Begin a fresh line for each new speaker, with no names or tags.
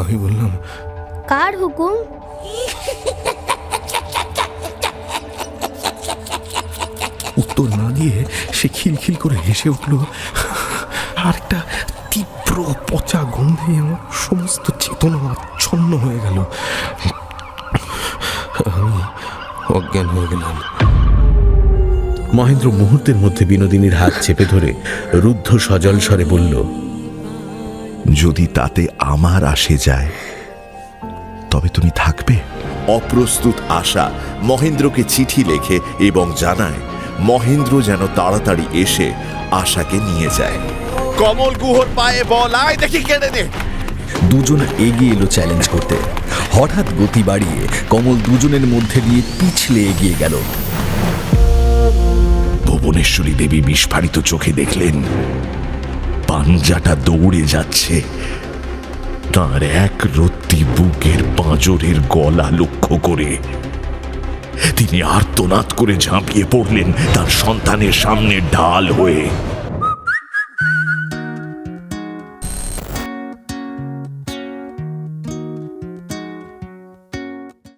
আমি বললাম,
কার হুকুম?
উত্তর না দিয়ে সে খিলখিল করে হেসে উঠল। আর একটা তীব্র পচা গন্ধে আমার সমস্ত চেতনা আচ্ছন্ন হয়ে গেল। আমি অজ্ঞান হয়ে গেলাম।
মহেন্দ্র মুহূর্তের মধ্যে বিনোদিনীর হাত চেপে ধরে রুদ্ধ সজল স্বরে বলল,
যদি তাতে আমার আসে যায় তবে তুমি থাকবে? অপ্রস্তুত আশা মহেন্দ্রকে চিঠি লেখে এবং জানায় মহেন্দ্র যেন তাড়াতাড়ি এসে আশাকে নিয়ে যায়। কমল গুহর পায়ে বল, আয় দেখি কেড়ে নে।
দুজন এগিয়ে এলো চ্যালেঞ্জ করতে। হঠাৎ গতি বাড়িয়ে কমল দুজনের মধ্যে দিয়ে পিছলে এগিয়ে গেল।
ভুবনেশ্বরী দেবী বিস্ফারিত চোখে দেখলেন পাঞ্জাটা দৌড়ে যাচ্ছে। তার এক রত্তি বুকের পাঁজরের গলা লক্ষ্য করে তিনি আর্তনাদ করে ঝাঁপিয়ে পড়লেন তার সন্তানের সামনে ঢাল হয়ে।